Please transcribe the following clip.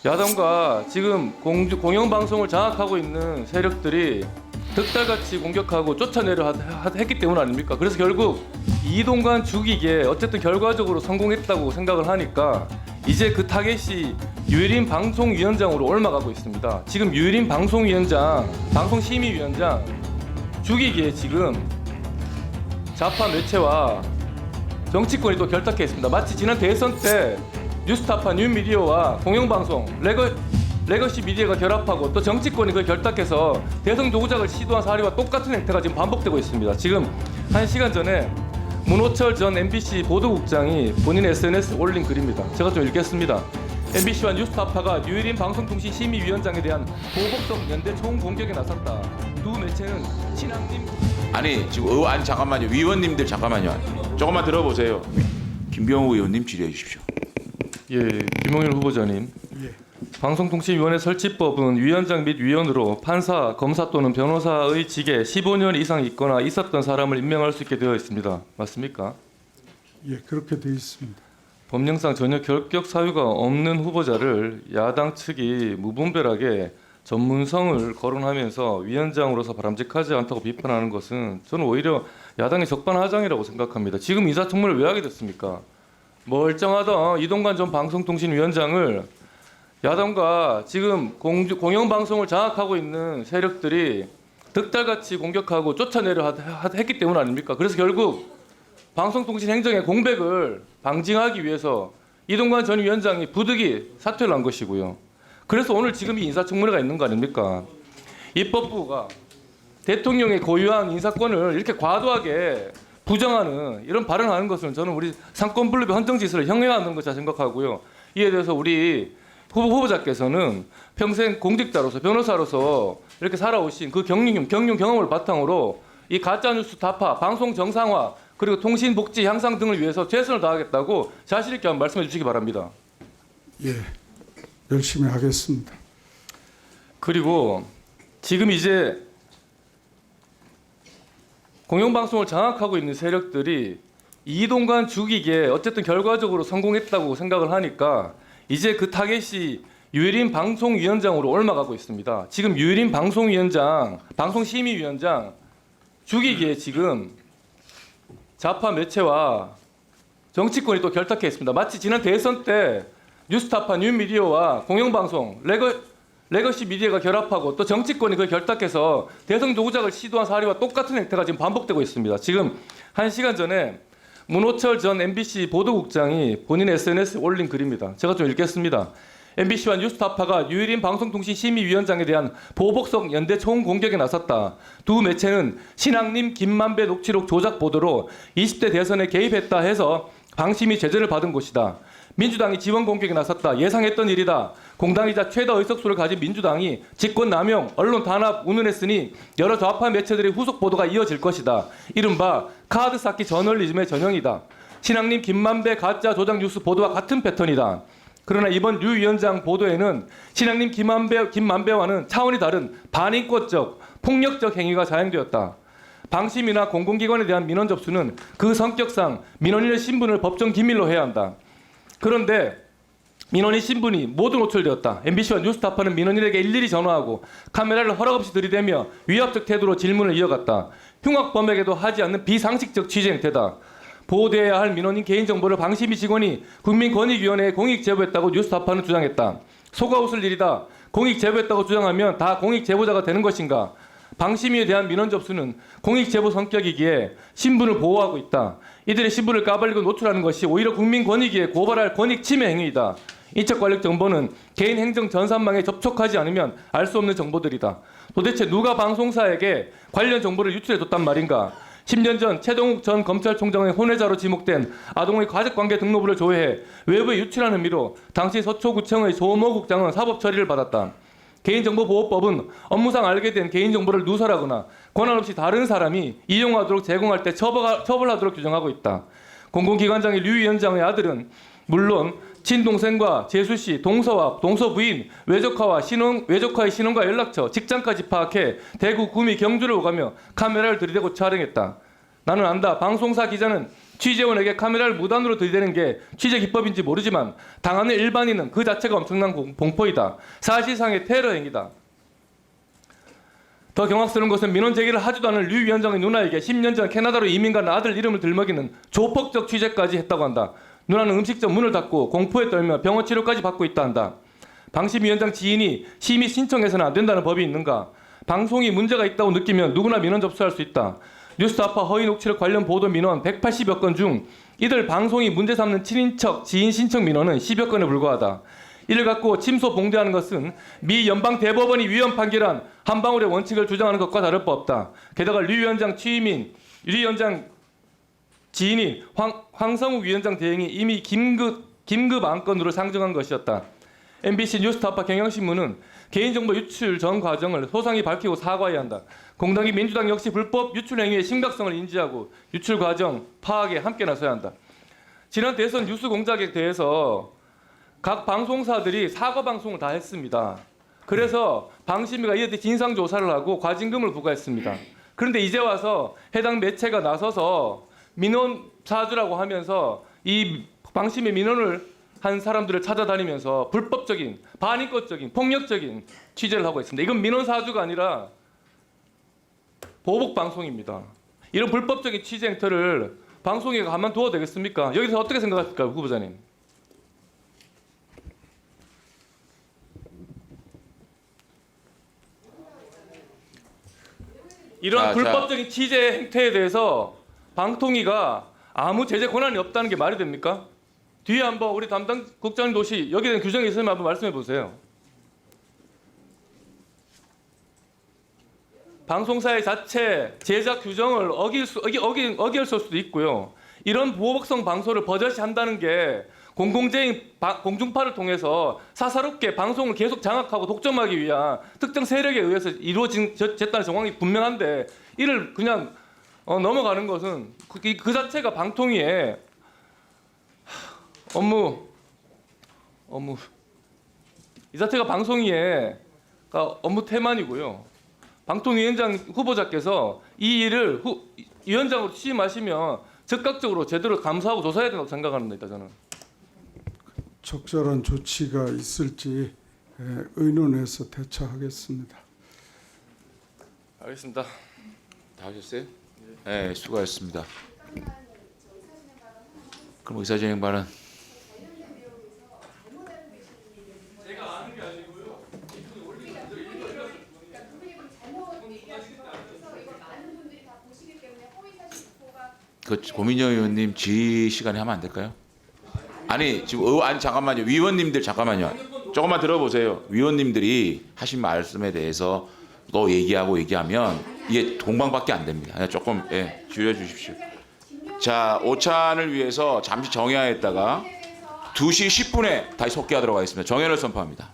야당과 지금 공영방송을 장악하고 있는 세력들이 득달같이 공격하고 쫓아내려 했기 때문 아닙니까? 그래서 결국 이동관 죽이기에 어쨌든 결과적으로 성공했다고 생각을 하니까 이제 그 타겟이 유일인 방송위원장으로 올라가고 있습니다. 지금 유일인 방송위원장, 방송심의위원장 죽이기에 지금 좌파 매체와 정치권이 또 결탁해 있습니다. 마치 지난 대선 때 뉴스타파, 뉴미디어와 공영방송, 레거시 미디어가 결합하고 또 정치권이 그걸 결탁해서 대선 도구작을 시도한 사례와 똑같은 행태가 지금 반복되고 있습니다. 지금 1시간 전에 문호철 전 MBC 보도국장이 본인 SNS에 올린 글입니다. 제가 좀 읽겠습니다. MBC와 뉴스타파가 유일인 방송통신심의위원장에 대한 보복성 연대 총공격에 나섰다. 두 매체는 신앙님... 아니 지금 아니 잠깐만요. 위원님들 잠깐만요. 조금만 들어보세요. 김병우 의원님 질의해 주십시오. 예, 김용일 후보자님. 방송통신위원회 설치법은 위원장 및 위원으로 판사, 검사 또는 변호사의 직에 15년 이상 있거나 있었던 사람을 임명할 수 있게 되어 있습니다. 맞습니까? 예, 그렇게 되어 있습니다. 법령상 전혀 결격 사유가 없는 후보자를 야당 측이 무분별하게 전문성을 거론하면서 위원장으로서 바람직하지 않다고 비판하는 것은 저는 오히려 야당의 적반하장이라고 생각합니다. 지금 인사청문회를 왜 하게 됐습니까? 멀쩡하던 이동관 전 방송통신위원장을 야당과 지금 공영방송을 장악하고 있는 세력들이 득달같이 공격하고 쫓아내려 했기 때문 아닙니까? 그래서 결국 방송통신행정의 공백을 방지하기 위해서 이동관 전 위원장이 부득이 사퇴를 한 것이고요. 그래서 오늘 지금 이 인사청문회가 있는 거 아닙니까? 입법부가 대통령의 고유한 인사권을 이렇게 과도하게 부정하는 이런 발언하는 것은 저는 우리 상권분립의 헌정지수를 형해하는 것이라 생각하고요. 이에 대해서 우리 후보자께서는 평생 공직자로서 변호사로서 이렇게 살아오신 그 경륜 경험을 바탕으로 이 가짜뉴스 타파, 방송 정상화 그리고 통신 복지 향상 등을 위해서 최선을 다하겠다고 자신 있게 한번 말씀해 주시기 바랍니다. 예, 열심히 하겠습니다. 그리고 지금 이제 공영방송을 장악하고 있는 세력들이 이동관 죽이기에 어쨌든 결과적으로 성공했다고 생각을 하니까 이제 그 타겟이 유일인 방송위원장으로 올라가고 있습니다. 지금 유일인 방송위원장, 방송심의위원장 죽이기에 지금 좌파 매체와 정치권이 또 결탁해 있습니다. 마치 지난 대선 때 뉴스타파, 뉴미디어와 공영방송, 레거시 미디어가 결합하고 또 정치권이 그걸 결탁해서 대선 도구작을 시도한 사례와 똑같은 행태가 지금 반복되고 있습니다. 지금 1시간 전에 문호철 전 MBC 보도국장이 본인 SNS에 올린 글입니다. 제가 좀 읽겠습니다. MBC와 뉴스타파가 유일인 방송통신심의위원장에 대한 보복성 연대 총공격에 나섰다. 두 매체는 신앙님 김만배 녹취록 조작 보도로 20대 대선에 개입했다 해서 방심이 제재를 받은 곳이다. 민주당이 지원 공격에 나섰다. 예상했던 일이다. 공당이자 최다 의석수를 가진 민주당이 직권 남용, 언론 탄압 운운했으니 여러 좌파 매체들의 후속 보도가 이어질 것이다. 이른바 카드 쌓기 저널리즘의 전형이다. 신앙님 김만배 가짜 조작 뉴스 보도와 같은 패턴이다. 그러나 이번 류 위원장 보도에는 신앙님 김만배와는 차원이 다른 반인권적, 폭력적 행위가 자행되었다. 방심이나 공공기관에 대한 민원 접수는 그 성격상 민원인의 신분을 법정 기밀로 해야 한다. 그런데 민원인 신분이 모두 노출되었다. MBC와 뉴스타파는 민원인에게 일일이 전화하고 카메라를 허락 없이 들이대며 위압적 태도로 질문을 이어갔다. 흉악범에게도 하지 않는 비상식적 취재 행태다. 보호되어야 할 민원인 개인정보를 방심위 직원이 국민권익위원회에 공익 제보했다고 뉴스타파는 주장했다. 속아 웃을 일이다. 공익 제보했다고 주장하면 다 공익 제보자가 되는 것인가? 방심위에 대한 민원 접수는 공익 제보 성격이기에 신분을 보호하고 있다. 이들의 신분을 까발리고 노출하는 것이 오히려 국민권익위에 고발할 권익 침해 행위이다. 인적 관련 정보는 개인 행정 전산망에 접촉하지 않으면 알 수 없는 정보들이다. 도대체 누가 방송사에게 관련 정보를 유출해줬단 말인가? 10년 전 최동욱 전 검찰총장의 혼외자로 지목된 아동의 가족관계 등록부를 조회해 외부에 유출한 혐의로 당시 서초구청의 조모 국장은 사법 처리를 받았다. 개인정보보호법은 업무상 알게 된 개인정보를 누설하거나 권한 없이 다른 사람이 이용하도록 제공할 때 처벌하도록 규정하고 있다. 공공기관장의 류 위원장의 아들은 물론 친동생과 재수씨, 동서와 동서 부인, 외조카의 신원과 연락처, 직장까지 파악해 대구, 구미, 경주를 오가며 카메라를 들이대고 촬영했다. 나는 안다. 방송사 기자는 취재원에게 카메라를 무단으로 들이대는 게 취재 기법인지 모르지만 당하는 일반인은 그 자체가 엄청난 공포이다. 사실상의 테러 행위다. 더 경악스러운 것은 민원 제기를 하지도 않은 류 위원장의 누나에게 10년 전 캐나다로 이민 간 아들 이름을 들먹이는 조폭적 취재까지 했다고 한다. 누나는 음식점 문을 닫고 공포에 떨며 병원 치료까지 받고 있다 한다. 방심 위원장 지인이 심의 신청해서는 안 된다는 법이 있는가? 방송이 문제가 있다고 느끼면 누구나 민원 접수할 수 있다. 뉴스타파 허위 녹취록 관련 보도 민원 180여 건 중 이들 방송이 문제 삼는 친인척 지인 신청 민원은 10여 건에 불과하다. 이를 갖고 침소 봉대하는 것은 미 연방 대법원이 위헌 판결한 한 방울의 원칙을 주장하는 것과 다를 바 없다. 게다가 류 위원장 취임인 류 위원장 지인인 황성욱 위원장 대행이 이미 긴급 안건으로 상정한 것이었다. MBC 뉴스타파 경향신문은 개인정보 유출 전 과정을 소상히 밝히고 사과해야 한다. 공당이 민주당 역시 불법 유출 행위의 심각성을 인지하고 유출 과정 파악에 함께 나서야 한다. 지난 대선 뉴스 공작에 대해서 각 방송사들이 사과 방송을 다 했습니다. 그래서 방심위가 이에 대해 진상 조사를 하고 과징금을 부과했습니다. 그런데 이제 와서 해당 매체가 나서서 민원 사주라고 하면서 이 방심위 민원을 한 사람들을 찾아다니면서 불법적인, 반인권적인, 폭력적인 취재를 하고 있습니다. 이건 민원 사주가 아니라 보복 방송입니다. 이런 불법적인 취재 행태를 방송위가 가만두어도 되겠습니까? 여기서 어떻게 생각하십니까, 후보자님? 이런 불법적인 취재 행태에 대해서 방통위가 아무 제재 권한이 없다는 게 말이 됩니까? 뒤에 한번 우리 담당 국장님 도시 여기에 대한 규정이 있으면 한번 말씀해 보세요. 방송사의 자체 제작 규정을 어길 수도 있고요. 이런 보복성 방송을 버젓이 한다는 게 공공재인 공중파를 통해서 사사롭게 방송을 계속 장악하고 독점하기 위한 특정 세력에 의해서 이루어졌다는 정황이 분명한데 이를 그냥 넘어가는 것은 그 자체가 방통위의 업무 이 자체가 방송위의 업무 태만이고요. 방통위원장 후보자께서 이 일을 위원장으로 취임하시면 즉각적으로 제대로 감사하고 조사해야 된다고 생각합니다. 저는. 적절한 조치가 있을지 의논해서 대처하겠습니다. 알겠습니다. 다 하셨어요? 네, 수고하셨습니다. 그럼 의사진행 발언. 그 고민정 의원님 지휘 시간에 하면 안 될까요? 아니 지금 아니 잠깐만요. 위원님들 잠깐만요. 조금만 들어보세요. 위원님들이 하신 말씀에 대해서 또 얘기하면 이게 동방밖에 안 됩니다. 그냥 조금 줄여주십시오. 자, 오찬을 위해서 잠시 정회하였다가 2시 10분에 다시 속개하도록 하겠습니다. 정회를 선포합니다.